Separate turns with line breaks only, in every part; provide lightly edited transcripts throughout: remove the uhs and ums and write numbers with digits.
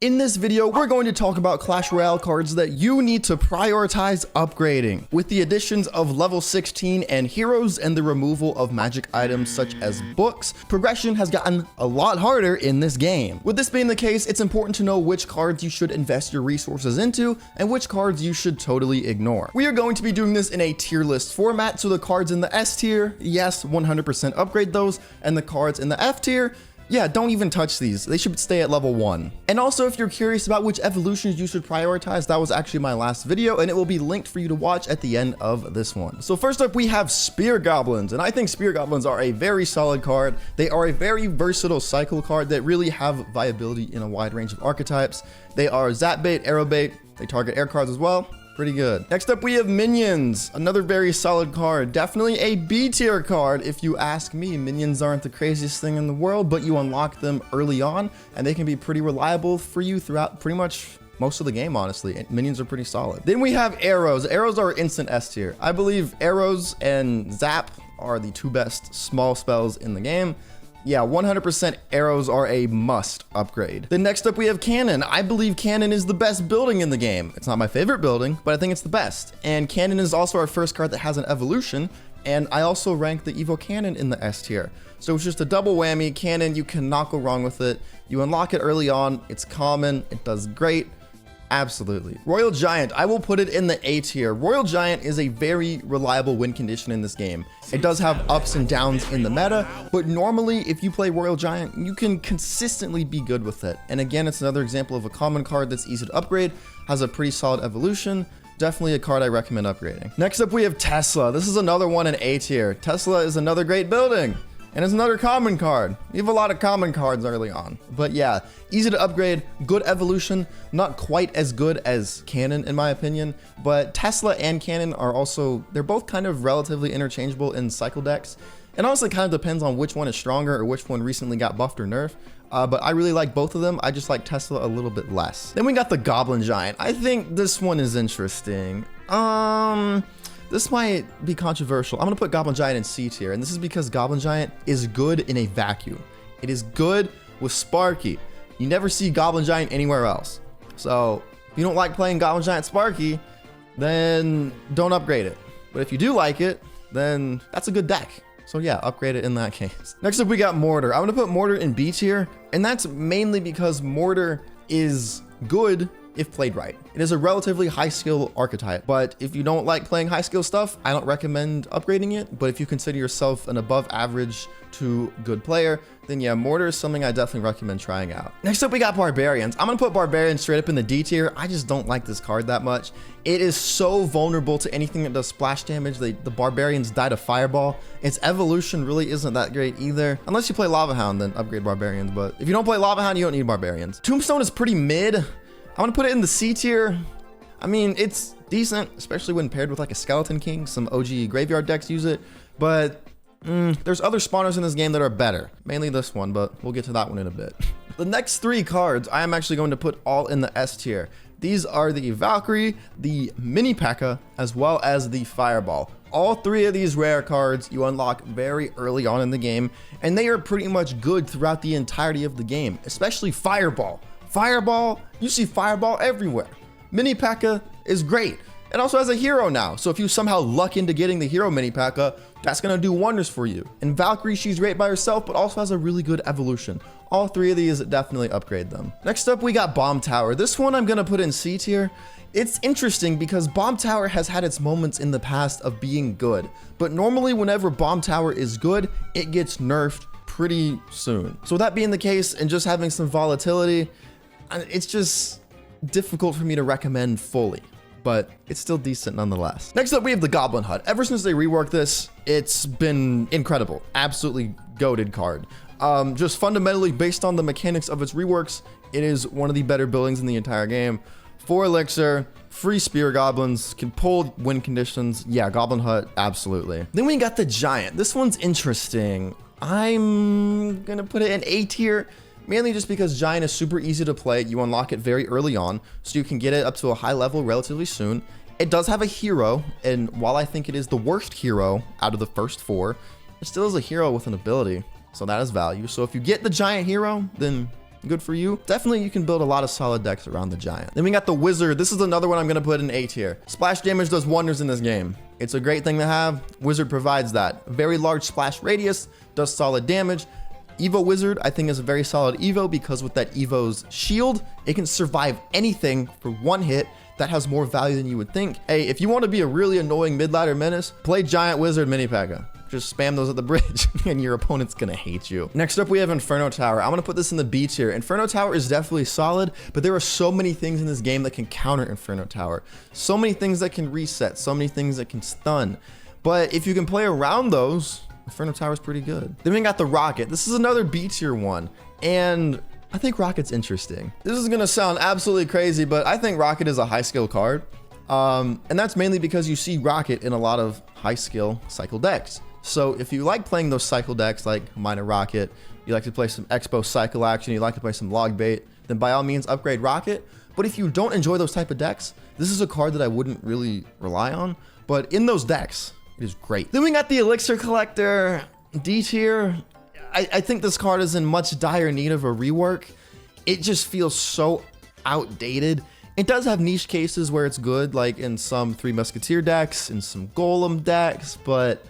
In this video, we're going to talk about Clash Royale cards that you need to prioritize upgrading. With the additions of level 16 and heroes and the removal of magic items such as books, progression has gotten a lot harder in this game. With this being the case, it's important to know which cards you should invest your resources into and which cards you should totally ignore. We are going to be doing this in a tier list format, so the cards in the S tier, yes, 100% upgrade those, and the cards in the F tier, yeah, don't even touch these. They should stay at level 1. And also, if you're curious about which evolutions you should prioritize, that was actually my last video, and it will be linked for you to watch at the end of this one. So first up, we have Spear Goblins, and I think Spear Goblins are a very solid card. They are a very versatile cycle card that really have viability in a wide range of archetypes. They are Zap Bait, Arrow Bait. They target air cards as well. Pretty good. Next up, we have Minions, another very solid card. Definitely a B tier card if you ask me. Minions aren't the craziest thing in the world, but you unlock them early on and they can be pretty reliable for you throughout pretty much most of the game, honestly. Minions are pretty solid. Then we have Arrows. Arrows are instant S tier. I believe Arrows and Zap are the two best small spells in the game. Yeah, 100% arrows are a must upgrade. Then next up we have Cannon. I believe Cannon is the best building in the game. It's not my favorite building, but I think it's the best. And Cannon is also our first card that has an evolution. And I also rank the Evo Cannon in the S tier. So it's just a double whammy. Cannon, you cannot go wrong with it. You unlock it early on. It's common. It does great. Absolutely. Royal Giant, I will put it in the A tier. Royal Giant is a very reliable win condition in this game. It does have ups and downs in the meta, but normally if you play Royal Giant, you can consistently be good with it. And again, it's another example of a common card that's easy to upgrade, has a pretty solid evolution. Definitely a card I recommend upgrading. Next up, we have Tesla. This is another one in A tier. Tesla is another great building. And it's another common card. We have a lot of common cards early on. But yeah, easy to upgrade, good evolution, not quite as good as Cannon in my opinion, but Tesla and Cannon are also, they're both kind of relatively interchangeable in cycle decks. It honestly kind of depends on which one is stronger or which one recently got buffed or nerfed. But I really like both of them. I just like Tesla a little bit less. Then we got the Goblin Giant. I think this one is interesting. This might be controversial. I'm gonna put Goblin Giant in C tier, and this is because Goblin Giant is good in a vacuum. It is good with Sparky. You never see Goblin Giant anywhere else. So if you don't like playing Goblin Giant Sparky, then don't upgrade it. But if you do like it, then that's a good deck. So yeah, upgrade it in that case. Next up, we got Mortar. I'm gonna put Mortar in B tier, and that's mainly because Mortar is good if played right. It is a relatively high skill archetype, but if you don't like playing high skill stuff, I don't recommend upgrading it. But if you consider yourself an above average to good player, then yeah, Mortar is something I definitely recommend trying out. Next up, we got Barbarians. I'm gonna put Barbarians straight up in the D tier. I just don't like this card that much. It is so vulnerable to anything that does splash damage. The Barbarians die to Fireball. Its evolution really isn't that great either. Unless you play Lava Hound, then upgrade Barbarians. But if you don't play Lava Hound, you don't need Barbarians. Tombstone is pretty mid. I'm gonna put it in the C tier. I mean, it's decent, especially when paired with like a Skeleton King. Some OG graveyard decks use it, but there's other spawners in this game that are better. Mainly this one, but we'll get to that one in a bit. The next three cards, I am actually going to put all in the S tier. These are the Valkyrie, the Mini P.E.K.K.A, as well as the Fireball. All three of these rare cards you unlock very early on in the game, and they are pretty much good throughout the entirety of the game, especially Fireball. Fireball, you see Fireball everywhere. Mini P.E.K.K.A is great. It also has a hero now, so if you somehow luck into getting the hero Mini P.E.K.K.A, that's gonna do wonders for you. And Valkyrie, she's great by herself, but also has a really good evolution. All three of these definitely upgrade them. Next up, we got Bomb Tower. This one I'm gonna put in C tier. It's interesting because Bomb Tower has had its moments in the past of being good, but normally whenever Bomb Tower is good, it gets nerfed pretty soon. So with that being the case and just having some volatility, it's just difficult for me to recommend fully, but it's still decent nonetheless. Next up, we have the Goblin Hut. Ever since they reworked this, it's been incredible. Absolutely goated card. Just fundamentally based on the mechanics of its reworks, it is one of the better buildings in the entire game. 4 elixir, free spear goblins, can pull win conditions. Yeah, Goblin Hut, absolutely. Then we got the Giant. This one's interesting. I'm gonna put it in A tier. Mainly just because Giant is super easy to play. You unlock it very early on, so you can get it up to a high level relatively soon. It does have a hero, and while I think it is the worst hero out of the first 4, it still is a hero with an ability, so that is value. So if you get the Giant hero, then good for you. Definitely you can build a lot of solid decks around the giant. Then we got the wizard. This is another one I'm going to put in A tier. Splash damage does wonders in this game. It's a great thing to have. Wizard provides that. Very large splash radius, does solid damage. Evo Wizard, I think, is a very solid Evo because with that Evo's shield, it can survive anything for one hit. That has more value than you would think. Hey, if you want to be a really annoying mid-ladder menace, play Giant Wizard Mini P.E.K.K.A. Just spam those at the bridge and your opponent's gonna hate you. Next up, we have Inferno Tower. I'm gonna put this in the B tier. Inferno Tower is definitely solid, but there are so many things in this game that can counter Inferno Tower. So many things that can reset, so many things that can stun. But if you can play around those, Inferno Tower is pretty good. Then we got the Rocket. This is another B tier one. And I think Rocket's interesting. This is gonna sound absolutely crazy, but I think Rocket is a high skill card. And that's mainly because you see Rocket in a lot of high skill cycle decks. So if you like playing those cycle decks like Minor Rocket, you like to play some Expo cycle action, you like to play some log bait, then by all means upgrade Rocket. But if you don't enjoy those type of decks, this is a card that I wouldn't really rely on. But in those decks, it is great. Then we got the Elixir Collector, D tier. I think this card is in much dire need of a rework. It just feels so outdated. It does have niche cases where it's good, like in some Three Musketeer decks, in some Golem decks, but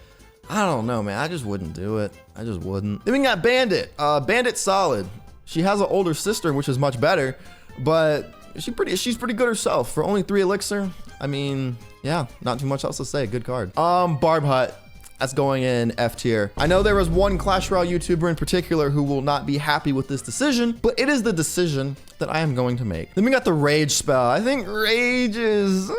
I don't know, man. I just wouldn't do it. I just wouldn't. Then we got Bandit. Bandit's solid. She has an older sister, which is much better, but she's pretty good herself. For only 3 elixir, I mean, yeah, not too much else to say. Good card. Barb Hut. That's going in F tier. I know there was one Clash Royale YouTuber in particular who will not be happy with this decision, but it is the decision that I am going to make. Then we got the Rage spell. I think Rage is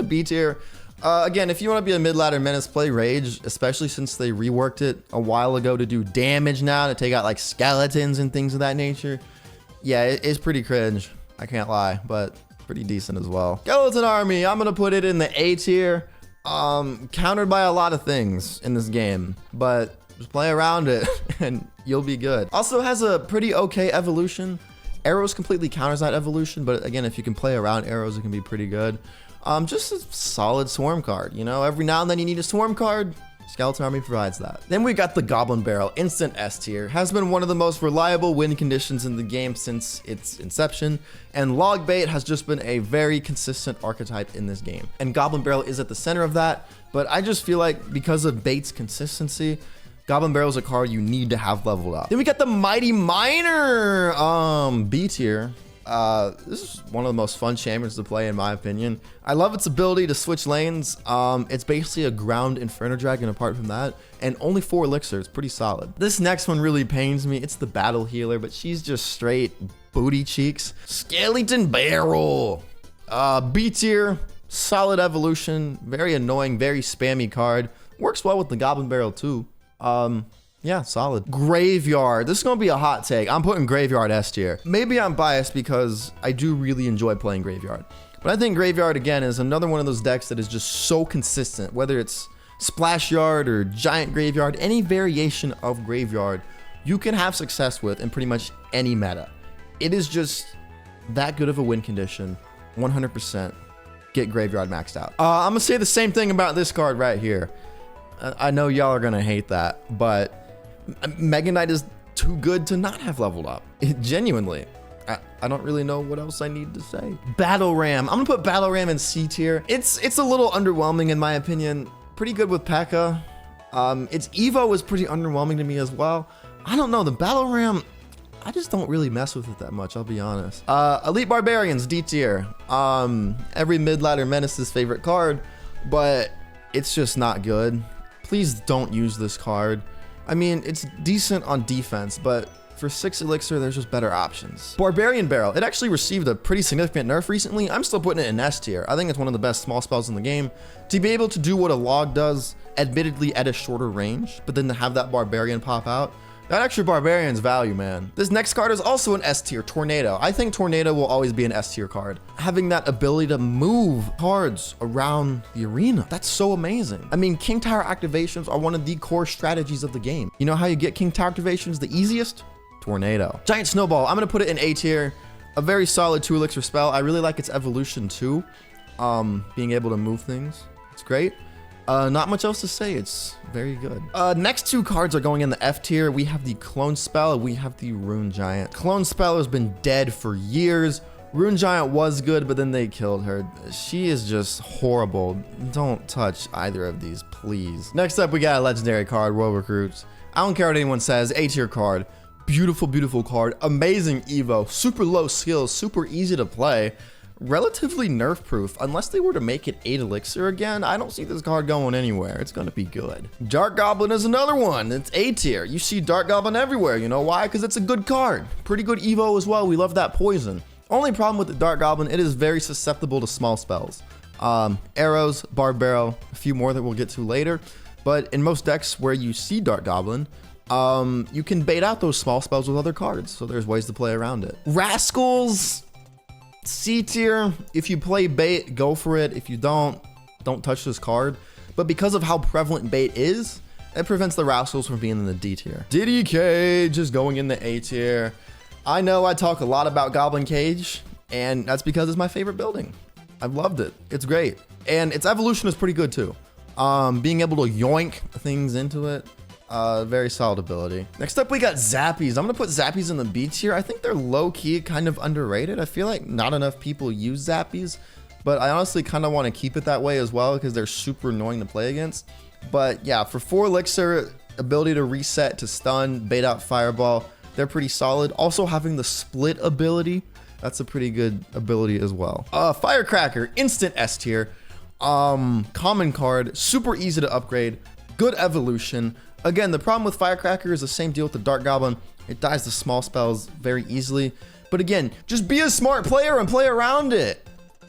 B tier. Again, if you want to be a mid-ladder menace, play Rage, especially since they reworked it a while ago to do damage now, to take out like skeletons and things of that nature. Yeah, it's pretty cringe. I can't lie, but pretty decent as well. Skeleton Army, I'm going to put it in the A tier. Countered by a lot of things in this game, but just play around it and you'll be good. Also has a pretty okay evolution. Arrows completely counters that evolution, but again, if you can play around arrows, it can be pretty good. Just a solid swarm card, you know, every now and then you need a swarm card. Skeleton Army provides that. Then we got the Goblin Barrel, instant S tier. Has been one of the most reliable win conditions in the game since its inception, and Log Bait has just been a very consistent archetype in this game. And Goblin Barrel is at the center of that, but I just feel like because of Bait's consistency, Goblin Barrel is a card you need to have leveled up. Then we got the Mighty Miner, B tier. This is one of the most fun champions to play in my opinion. I love its ability to switch lanes. It's basically a ground Inferno Dragon apart from that, and only 4 elixir. It's pretty solid. This next one really pains me. It's the Battle Healer, but she's just straight booty cheeks. Skeleton Barrel, B tier, solid evolution, very annoying, very spammy card. Works well with the Goblin Barrel too. Yeah, solid. Graveyard. This is going to be a hot take. I'm putting Graveyard S tier. Maybe I'm biased because I do really enjoy playing Graveyard. But I think Graveyard, again, is another one of those decks that is just so consistent. Whether it's Splash Yard or Giant Graveyard, any variation of Graveyard, you can have success with in pretty much any meta. It is just that good of a win condition. 100%. Get Graveyard maxed out. I'm going to say the same thing about this card right here. I know y'all are going to hate that, but Mega Knight is too good to not have leveled up. Genuinely. I don't really know what else I need to say. Battle Ram. I'm gonna put Battle Ram in C tier. It's a little underwhelming in my opinion. Pretty good with P.E.K.K.A. Its Evo was pretty underwhelming to me as well. I don't know, the Battle Ram, I just don't really mess with it that much, I'll be honest. Elite Barbarians, D tier. Every mid-ladder menace's favorite card, but it's just not good. Please don't use this card. I mean, it's decent on defense, but for 6 elixir, there's just better options. Barbarian Barrel. It actually received a pretty significant nerf recently. I'm still putting it in S tier. I think it's one of the best small spells in the game. To be able to do what a log does, admittedly at a shorter range, but then to have that Barbarian pop out, that extra Barbarian's value, man. This next card is also an S tier, Tornado. I think Tornado will always be an S tier card. Having that ability to move cards around the arena, that's so amazing. I mean, King Tower activations are one of the core strategies of the game. You know how you get King Tower activations the easiest? Tornado. Giant Snowball, I'm gonna put it in A tier. A very solid 2 elixir spell. I really like its evolution too. Being able to move things, it's great. Not much else to say. It's very good. Next two cards are going in the F tier. We have the Clone Spell. We have the Rune Giant. Clone Spell has been dead for years. Rune Giant was good, but then they killed her. She is just horrible. Don't touch either of these, please. Next up, we got a legendary card, Royal Recruits. I don't care what anyone says. A tier card. Beautiful, beautiful card. Amazing Evo. Super low skills. Super easy to play. Relatively nerf proof. Unless they were to make it 8 elixir again, I don't see this card going anywhere. It's gonna be good. Dark Goblin is another one. It's A tier. You see Dark Goblin everywhere. You know why? Because it's a good card. Pretty good Evo as well. We love that poison. Only problem with the Dark Goblin, it is very susceptible to small spells. Arrows, Barb Barrel, a few more that we'll get to later. But in most decks where you see Dark Goblin, you can bait out those small spells with other cards. So there's ways to play around it. Rascals, C tier. If you play bait, go for it. If you don't touch this card. But because of how prevalent bait is, it prevents the Rascals from being in the D tier. Diddy Cage is going in the A tier. I know I talk a lot about Goblin Cage, and that's because it's my favorite building. I've loved it. It's great. And its evolution is pretty good too. Being able to yoink things into it, very solid ability. Next up, we got Zappies. I'm gonna put Zappies in the B tier. I think they're low-key kind of underrated. I feel like not enough people use Zappies, but I honestly kind of want to keep it that way as well because they're super annoying to play against. But yeah, for 4 elixir, ability to reset, to stun, bait out Fireball, they're pretty solid. Also having the split ability, that's a pretty good ability as well. Firecracker, instant S tier. Common card, super easy to upgrade, good evolution. Again, the problem with Firecracker is the same deal with the Dark Goblin. It dies to small spells very easily. But again, just be a smart player and play around it.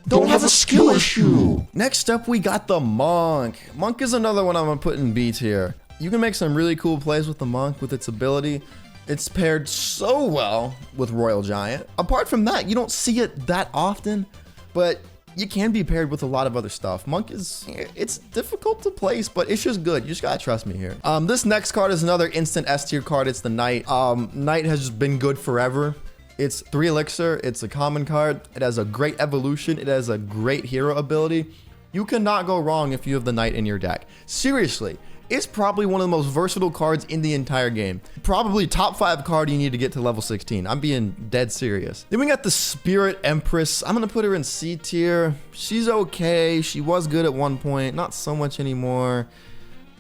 Don't have a skill issue. Next up, we got the Monk. Monk is another one I'm gonna put in B tier. You can make some really cool plays with the Monk with its ability. It's paired so well with Royal Giant. Apart from that, you don't see it that often, but you can be paired with a lot of other stuff. Monk is, it's difficult to place, but it's just good. You just gotta trust me here. This next card is another instant S tier card. It's the Knight. Knight has just been good forever. It's 3 elixir. It's a common card. It has a great evolution. It has a great hero ability. You cannot go wrong if you have the Knight in your deck. Seriously. It's probably one of the most versatile cards in the entire game. Probably top 5 card you need to get to level 16. I'm being dead serious. Then we got the Spirit Empress. I'm gonna put her in C tier. She's okay. She was good at one point, not so much anymore.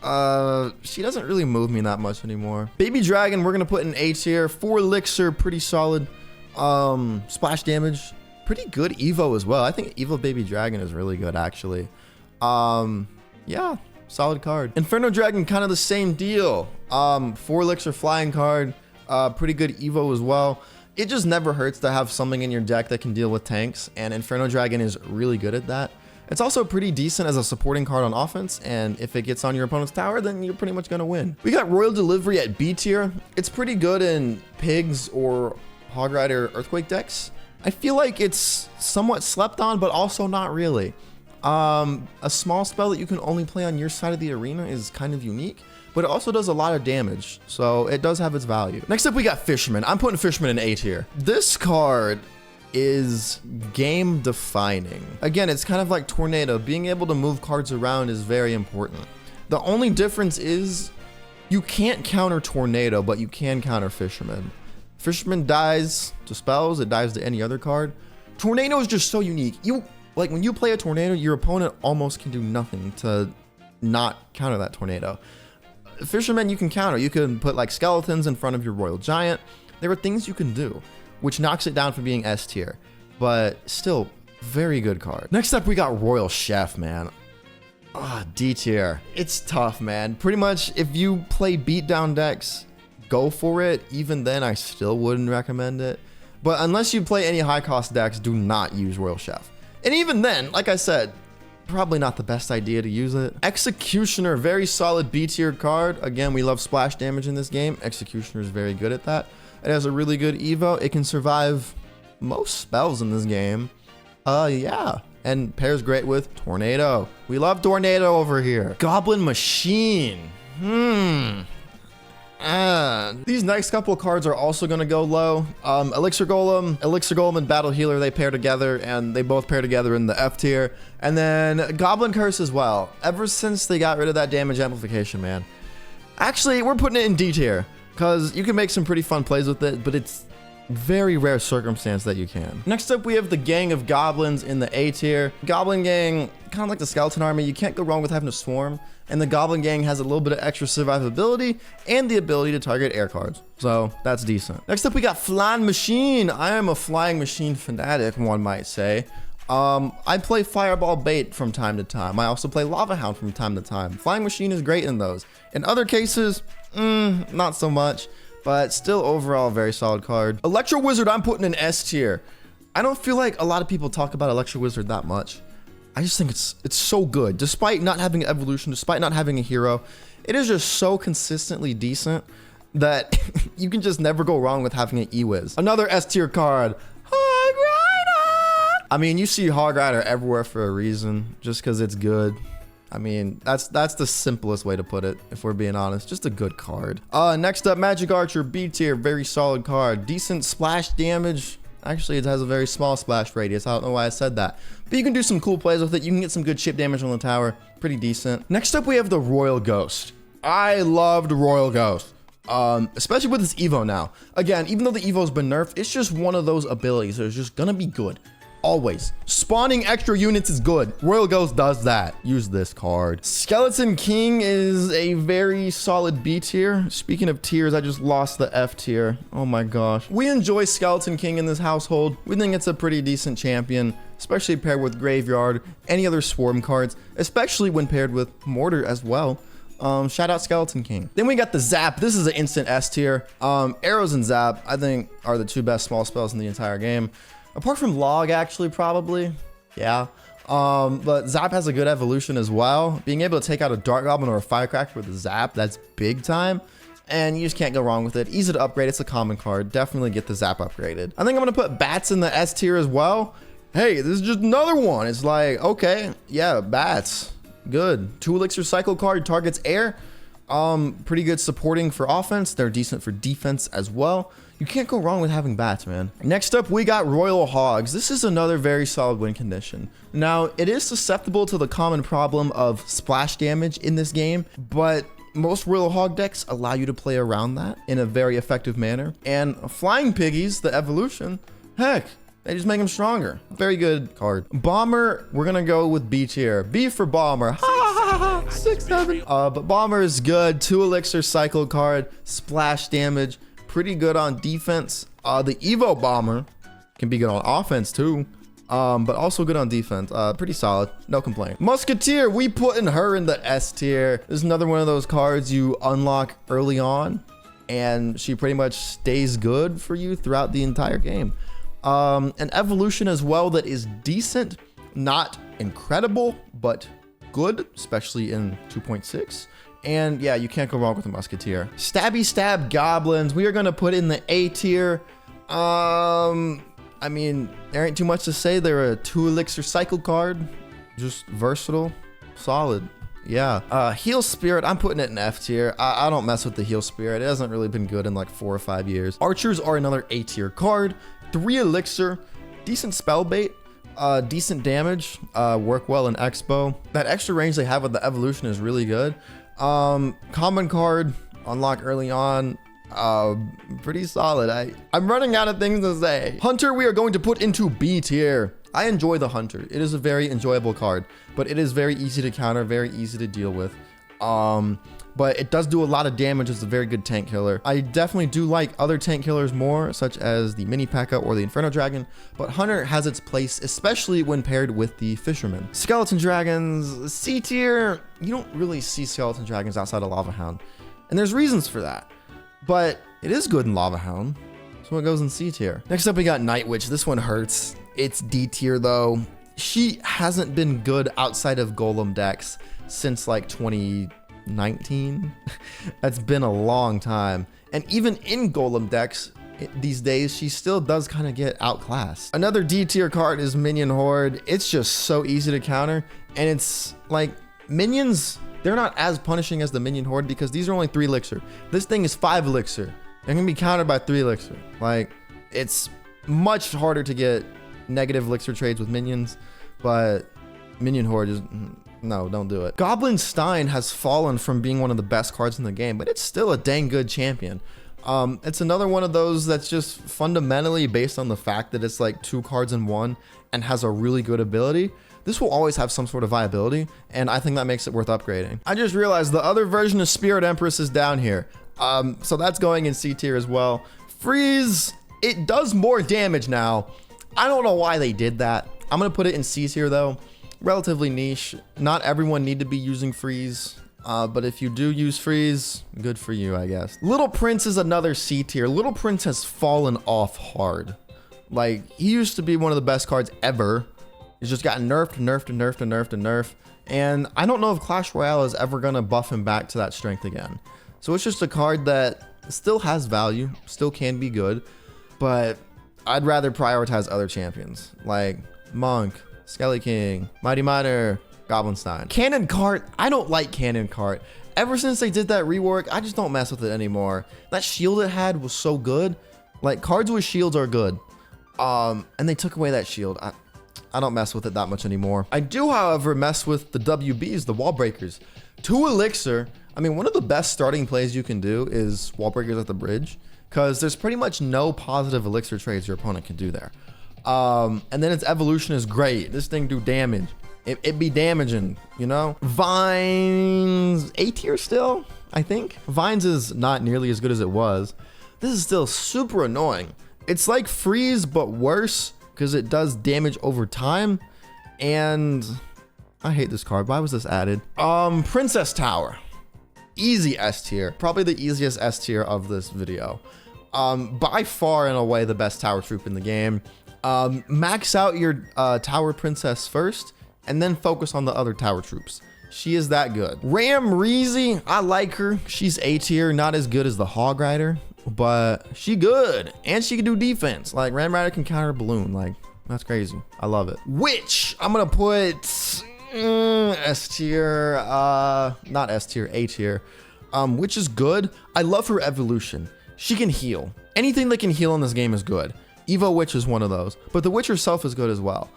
She doesn't really move me that much anymore. Baby Dragon, we're gonna put in A tier. 4 elixir, pretty solid. Splash damage, pretty good Evo as well. I think Evo Baby Dragon is really good actually. Yeah. Solid card. Inferno Dragon, kind of the same deal. 4 elixir flying card, pretty good Evo as well. It just never hurts to have something in your deck that can deal with tanks, and Inferno Dragon is really good at that. It's also pretty decent as a supporting card on offense, and if it gets on your opponent's tower, then you're pretty much gonna win. We got Royal Delivery at B tier. It's pretty good in Pigs or Hog Rider Earthquake decks. I feel like it's somewhat slept on, but also not really. A small spell that you can only play on your side of the arena is kind of unique, but it also does a lot of damage, so it does have its value. Next up, we got Fisherman. I'm putting Fisherman in A tier. This card is game defining. Again, it's kind of like Tornado. Being able to move cards around is very important. The only difference is you can't counter Tornado, but you can counter Fisherman. Fisherman dies to spells, it dies to any other card. Tornado is just so unique. Like when you play a Tornado, your opponent almost can do nothing to not counter that Tornado. Fisherman you can counter. You can put like skeletons in front of your Royal Giant. There are things you can do, which knocks it down from being S tier, but still very good card. Next up, we got Royal Chef, man. D tier. It's tough, man. Pretty much if you play beatdown decks, go for it. Even then, I still wouldn't recommend it. But unless you play any high cost decks, do not use Royal Chef. And even then, like I said, probably not the best idea to use it. Executioner, very solid B tier card. Again, we love splash damage in this game. Executioner is very good at that. It has a really good Evo. It can survive most spells in this game. Yeah. And pairs great with Tornado. We love Tornado over here. Goblin Machine. These next couple of cards are also going to go low. Elixir Golem and Battle Healer, they pair together, and they both pair together in the F tier. And then Goblin Curse as well. Ever since they got rid of that damage amplification, man. Actually, we're putting it in D tier, because you can make some pretty fun plays with it, but it's very rare circumstance that you can. Next up, we have the Gang of Goblins in the A tier. Goblin Gang, kind of like the Skeleton Army, you can't go wrong with having a swarm. And the Goblin Gang has a little bit of extra survivability and the ability to target air cards. So that's decent. Next up, we got Flying Machine. I am a Flying Machine fanatic, one might say. I play Fireball Bait from time to time. I also play Lava Hound from time to time. Flying Machine is great in those. In other cases, not so much. But still overall, very solid card. Electro Wizard, I'm putting in S tier. I don't feel like a lot of people talk about Electro Wizard that much. I just think it's so good. Despite not having an evolution, despite not having a hero, it is just so consistently decent that you can just never go wrong with having an E-Wiz. Another S tier card, Hog Rider. I mean, you see Hog Rider everywhere for a reason, just because it's good. I mean, that's the simplest way to put it, if we're being honest. Just a good card. Next up, Magic Archer, B tier, very solid card. Decent splash damage. Actually, it has a very small splash radius. I don't know why I said that. But you can do some cool plays with it. You can get some good chip damage on the tower. Pretty decent. Next up, we have the Royal Ghost. I loved Royal Ghost. Especially with this Evo now. Again, even though the Evo's been nerfed, it's just one of those abilities that is just gonna be good. Always. Spawning extra units is good. Royal Ghost does that. Use this card. Skeleton King is a very solid B tier. Speaking of tiers, I just lost the F tier. Oh my gosh. We enjoy Skeleton King in this household. We think it's a pretty decent champion, especially paired with Graveyard, any other Swarm cards, especially when paired with Mortar as well. Shout out Skeleton King. Then we got the Zap. This is an instant S tier. Arrows and Zap, I think, are the two best small spells in the entire game. Apart from Log, actually, probably. Yeah. But Zap has a good evolution as well. Being able to take out a Dark Goblin or a Firecracker with a Zap, that's big time. And you just can't go wrong with it. Easy to upgrade. It's a common card. Definitely get the Zap upgraded. I think I'm going to put Bats in the S tier as well. Hey, this is just another one. It's like, okay, yeah, Bats. Good. 2 Elixir Cycle card. Targets air. Pretty good supporting for offense. They're decent for defense as well. You can't go wrong with having Bats, man. Next up, we got Royal Hogs. This is another very solid win condition. Now, it is susceptible to the common problem of splash damage in this game, but most Royal Hog decks allow you to play around that in a very effective manner. And Flying Piggies, the evolution, heck, they just make them stronger. Very good card. Bomber, we're gonna go with B tier. B for Bomber. 6, 7. But Bomber is good. 2 Elixir Cycle card, splash damage. Pretty good on defense. The Evo Bomber can be good on offense too, but also good on defense. Pretty solid, no complaint. Musketeer, we putting her in the S tier. This is another one of those cards you unlock early on, and she pretty much stays good for you throughout the entire game. An evolution as well that is decent, not incredible, but good, especially in 2.6. And yeah, you can't go wrong with a Musketeer. Stabby Stab Goblins, we are gonna put in the A tier. I mean, there ain't too much to say. They're a 2 Elixir Cycle card, just versatile, solid. Yeah. Heal Spirit, I'm putting it in F tier. I don't mess with the Heal Spirit. It hasn't really been good in like 4 or 5 years. Archers are another A tier card. 3 Elixir, decent spell bait. Decent damage, work well in Expo. That extra range they have with the evolution is really good. Common card, unlock early on, pretty solid. I'm running out of things to say. Hunter, we are going to put into B tier. I enjoy the Hunter. It is a very enjoyable card, but it is very easy to counter, very easy to deal with. But it does do a lot of damage. It's a very good tank killer. I definitely do like other tank killers more, such as the Mini P.E.K.K.A. or the Inferno Dragon, but Hunter has its place, especially when paired with the Fisherman. Skeleton Dragons, C tier. You don't really see Skeleton Dragons outside of Lava Hound, and there's reasons for that, but it is good in Lava Hound, so it goes in C tier. Next up, we got Night Witch. This one hurts. It's D tier though. She hasn't been good outside of Golem decks since like 2019. That's been a long time. And even in Golem decks these days, she still does kind of get outclassed. Another D tier card is Minion Horde. It's just so easy to counter, and it's like minions they're not as punishing as the minion horde because these are only 3 elixir. This thing is 5 elixir. They're gonna be countered by 3 elixir. Like, it's much harder to get negative elixir trades with minions, but minion horde is, no, don't do it. Goblin Stein has fallen from being one of the best cards in the game, but it's still a dang good champion. It's another one of those that's just fundamentally based on the fact that it's like 2 cards in one and has a really good ability. This will always have some sort of viability, and I think that makes it worth upgrading. I just realized the other version of Spirit Empress is down here. So that's going in C tier as well. Freeze, it does more damage now. I don't know why they did that. I'm gonna put it in C tier though. Relatively niche. Not everyone need to be using freeze. But if you do use freeze, good for you, I guess. Little Prince is another C tier. Little Prince has fallen off hard. Like, he used to be one of the best cards ever. He's just gotten nerfed. And I don't know if Clash Royale is ever gonna buff him back to that strength again. So it's just a card that still has value, still can be good, but I'd rather prioritize other champions like Monk, Skelly King, Mighty Miner, Goblin Stein. Cannon Cart, I don't like Cannon Cart. Ever since they did that rework, I just don't mess with it anymore. That shield it had was so good. Like, cards with shields are good. And they took away that shield. I don't mess with it that much anymore. I do, however, mess with the WBs, the wall breakers. 2 elixir. I mean, one of the best starting plays you can do is wall breakers at the bridge, because there's pretty much no positive elixir trades your opponent can do there. And then its evolution is great. This thing do damage. It be damaging, you know? Vines, A tier still, I think. Vines is not nearly as good as it was. This is still super annoying. It's like freeze, but worse, because it does damage over time. And I hate this card. Why was this added? Princess Tower. Easy S tier. Probably the easiest S tier of this video. By far, in a way, the best tower troop in the game. Max out your tower princess first, and then focus on the other tower troops. She is that good. Ram Reezy, I like her. She's A tier, not as good as the Hog Rider, but she good, and she can do defense. Like, Ram Rider can counter balloon. Like, that's crazy. I love it. Witch, I'm gonna put S tier, not S tier, A tier. Witch is good. I love her evolution. She can heal. Anything that can heal in this game is good. Evo Witch is one of those, but the Witch herself is good as well.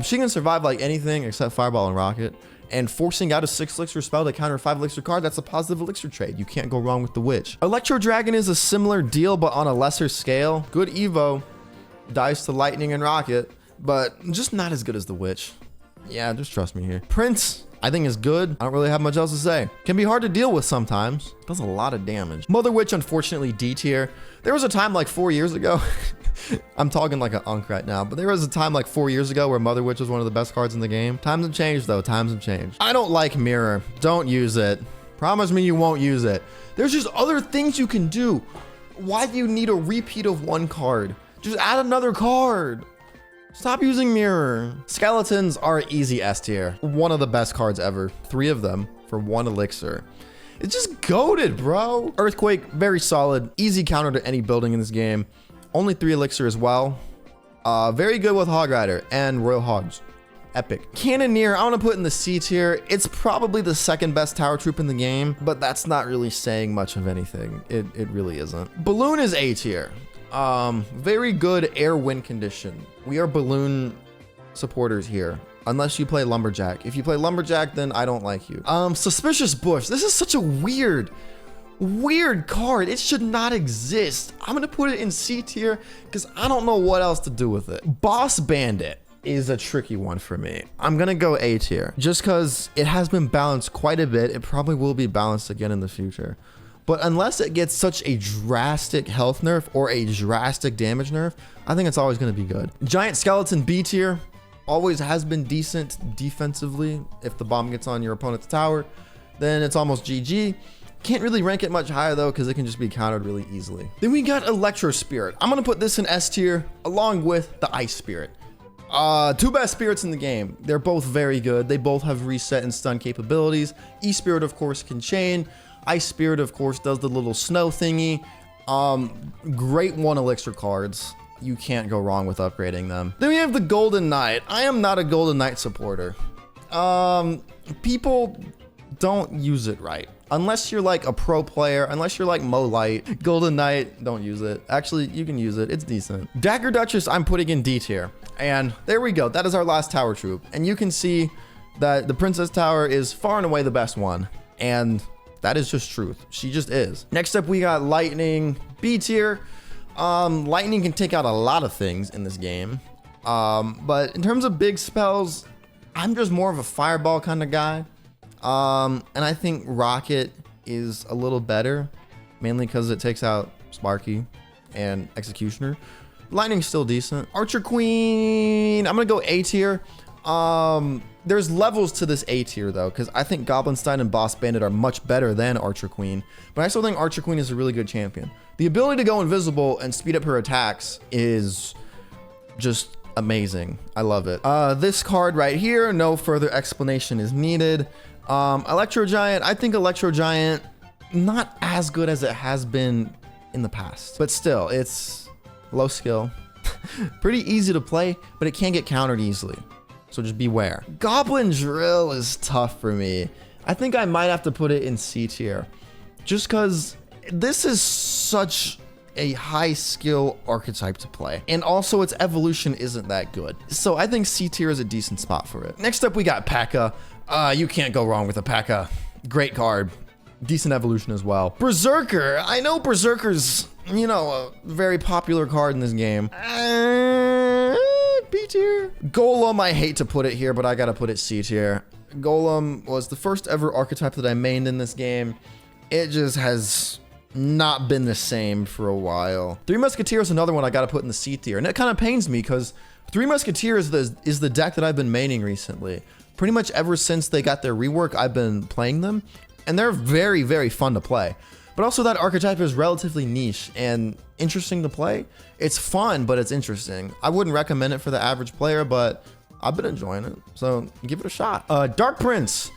She can survive like anything except Fireball and Rocket, and forcing out a 6 elixir spell to counter a 5 elixir card, that's a positive elixir trade. You can't go wrong with the Witch. Electro Dragon is a similar deal, but on a lesser scale. Good Evo, dies to Lightning and Rocket, but just not as good as the Witch. Yeah, just trust me here. Prince, I think is good. I don't really have much else to say. Can be hard to deal with sometimes. Does a lot of damage. Mother Witch, unfortunately, D tier. There was a time like 4 years ago. I'm talking like an unk right now, but there was a time like 4 years ago where Mother Witch was one of the best cards in the game. Times have changed though, times have changed. I don't like Mirror. Don't use it. Promise me you won't use it. There's just other things you can do. Why do you need a repeat of one card? Just add another card. Stop using Mirror. Skeletons are easy S tier. One of the best cards ever. 3 of them for 1 elixir. It's just goated, bro. Earthquake, very solid. Easy counter to any building in this game. Only 3 elixir as well. Very good with Hog Rider and Royal Hogs. Epic. Cannoneer, I want to put in the C tier. It's probably the 2nd best tower troop in the game, but that's not really saying much of anything. It really isn't. Balloon is A tier. Very good air wind condition. We are balloon supporters here, unless you play Lumberjack. If you play Lumberjack, then I don't like you. Suspicious Bush. This is such a weird card. It should not exist. I'm gonna put it in C tier because I don't know what else to do with it. Boss Bandit is a tricky one for me. I'm gonna go A tier just because it has been balanced quite a bit. It probably will be balanced again in the future. But unless it gets such a drastic health nerf or a drastic damage nerf, I think it's always going to be good. Giant Skeleton B tier always has been decent defensively. If the bomb gets on your opponent's tower, then it's almost GG. Can't really rank it much higher though, because it can just be countered really easily. Then we got Electro Spirit. I'm going to put this in S tier along with the Ice Spirit. 2 best spirits in the game. They're both very good. They both have reset and stun capabilities. E-Spirit, of course, can chain. Ice Spirit, of course, does the little snow thingy. Great 1 elixir cards. You can't go wrong with upgrading them. Then we have the Golden Knight. I am not a Golden Knight supporter. People don't use it right. Unless you're like a pro player, unless you're like Mo Light, Golden Knight, don't use it. Actually, you can use it. It's decent. Dagger Duchess, I'm putting in D tier. And there we go. That is our last tower troop. And you can see that the Princess Tower is far and away the best one. And that is just truth. She just is. Next up, we got Lightning, B tier. Lightning can take out a lot of things in this game. But in terms of big spells, I'm just more of a fireball kind of guy. And I think Rocket is a little better, mainly because it takes out Sparky and Executioner. Lightning's still decent. Archer Queen, I'm gonna go A tier. There's levels to this A tier though, because I think Goblinstein and Boss Bandit are much better than Archer Queen, but I still think Archer Queen is a really good champion. The ability to go invisible and speed up her attacks is just amazing. I love it. This card right here, no further explanation is needed. Electro Giant, I think Electro Giant, not as good as it has been in the past, but still, it's low skill, pretty easy to play, but it can get countered easily. So just beware. Goblin Drill is tough for me. I think I might have to put it in C tier, just because this is such a high skill archetype to play, and also its evolution isn't that good. So I think C tier is a decent spot for it. Next up, we got P.E.K.K.A. You can't go wrong with a P.E.K.K.A. Great card, decent evolution as well. Berserker, I know Berserker's, you know, a very popular card in this game. B tier. Golem, I hate to put it here, but I gotta put it C tier. Golem was the first ever archetype that I mained in this game. It just has not been the same for a while. Three Musketeers is another one I gotta put in the C tier, and it kind of pains me because Three Musketeers is the deck that I've been maining recently. Pretty much ever since they got their rework, I've been playing them, and they're very, very fun to play. But also that archetype is relatively niche and interesting to play. It's fun, but it's interesting. I wouldn't recommend it for the average player, but I've been enjoying it, so give it a shot. Dark Prince,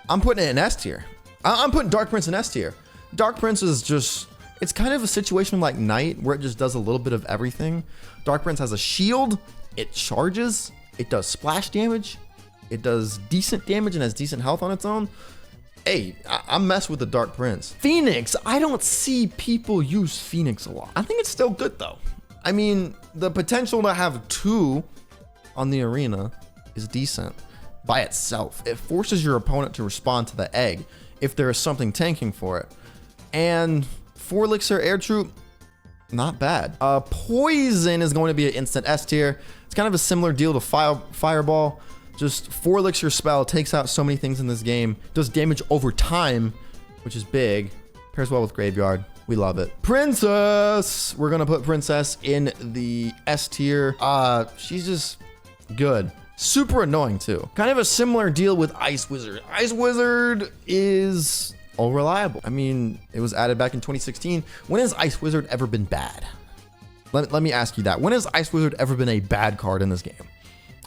I'm putting it in S tier. I'm putting Dark Prince in S tier. Dark Prince is just, it's kind of a situation like Knight where it just does a little bit of everything. Dark Prince has a shield, it charges, it does splash damage, it does decent damage and has decent health on its own. Hey, I'm messed with the Dark Prince. Phoenix, I don't see people use Phoenix a lot. I think it's still good though. I mean, the potential to have two on the arena is decent by itself. It forces your opponent to respond to the egg if there is something tanking for it. And 4 Elixir Air Troop, not bad. Poison is going to be an instant S tier. It's kind of a similar deal to Fireball. Just 4 Elixir spell takes out so many things in this game. Does damage over time, which is big. Pairs well with Graveyard. We love it. Princess. We're gonna put Princess in the S tier. She's just good. Super annoying too. Kind of a similar deal with Ice Wizard. Ice Wizard is unreliable. I mean, it was added back in 2016. When has Ice Wizard ever been bad? Let me ask you that. When has Ice Wizard ever been a bad card in this game?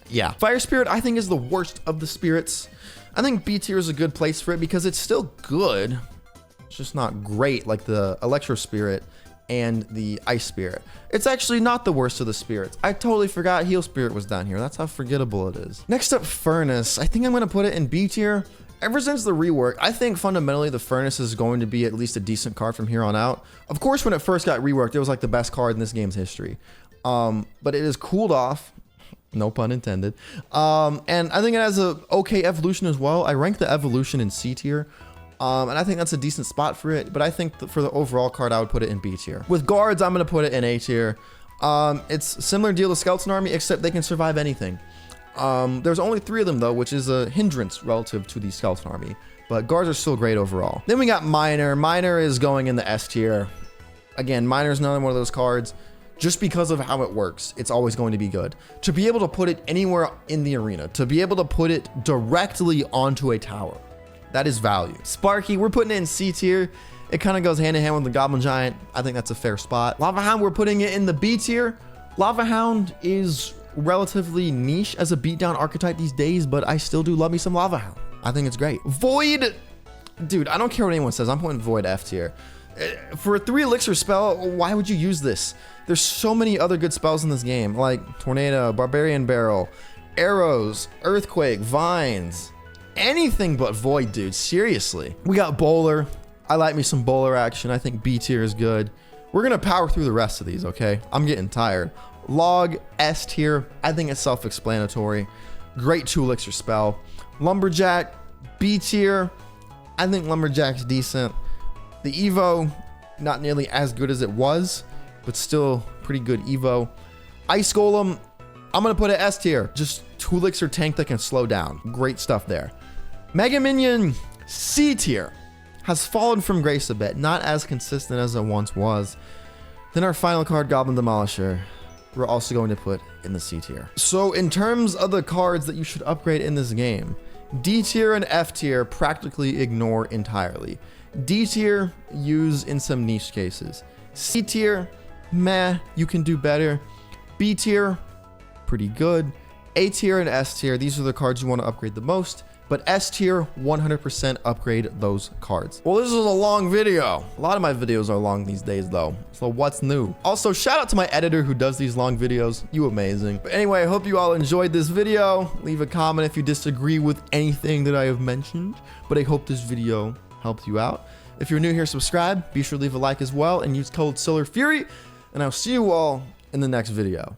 Yeah. Fire Spirit, I think, is the worst of the spirits. I think B tier is a good place for it because it's still good. It's just not great like the Electro Spirit and the Ice Spirit. It's actually not the worst of the spirits. I totally forgot Heal Spirit was down here. That's how forgettable it is. Next up, Furnace. I think I'm going to put it in B tier. Ever since the rework, I think fundamentally the Furnace is going to be at least a decent card from here on out. Of course, when it first got reworked, it was like the best card in this game's history. But it has cooled off. No pun intended. And I think it has a okay evolution as well. I rank the evolution in C tier. And I think that's a decent spot for it. But I think for the overall card, I would put it in B tier. With guards, I'm going to put it in A tier. It's similar deal to Skeleton Army, except they can survive anything. There's only 3 of them though, which is a hindrance relative to the Skeleton Army. But guards are still great overall. Then we got Miner. Miner is going in the S tier. Again, Miner is another one of those cards. Just because of how it works, it's always going to be good. To be able to put it anywhere in the arena, to be able to put it directly onto a tower, that is value. Sparky, we're putting it in C tier. It kind of goes hand in hand with the Goblin Giant. I think that's a fair spot. Lava Hound, we're putting it in the B tier. Lava Hound is relatively niche as a beatdown archetype these days, but I still do love me some Lava Hound. I think it's great. Void, dude, I don't care what anyone says. I'm putting Void F tier. For a 3 Elixir spell, why would you use this? There's so many other good spells in this game, like Tornado, Barbarian Barrel, Arrows, Earthquake, Vines. anything but void, dude. Seriously. We got bowler. I like me some bowler action. I think B tier is good. We're gonna power through the rest of these, okay? I'm getting tired. Log, S tier. I think it's self-explanatory. Great 2 elixir spell. Lumberjack, B tier. I think Lumberjack's decent. The Evo, not nearly as good as it was, but still pretty good Evo. Ice Golem, I'm gonna put it S tier. Just 2 elixir tank that can slow down. Great stuff there. Mega Minion, C tier. Has fallen from grace a bit, not as consistent as it once was. Then our final card, Goblin Demolisher, we're also going to put in the C tier. So in terms of the cards that you should upgrade in this game, D tier and F tier practically ignore entirely. D tier, use in some niche cases. C tier, meh, you can do better. B tier, pretty good. A tier and S tier, these are the cards you want to upgrade the most. But S tier, 100% upgrade those cards. Well, this is a long video. A lot of my videos are long these days though. So what's new? Also, shout out to my editor who does these long videos. You amazing. But anyway, I hope you all enjoyed this video. Leave a comment if you disagree with anything that I have mentioned. But I hope this video helped you out. If you're new here, subscribe. Be sure to leave a like as well and use code SolarFury. And I'll see you all in the next video.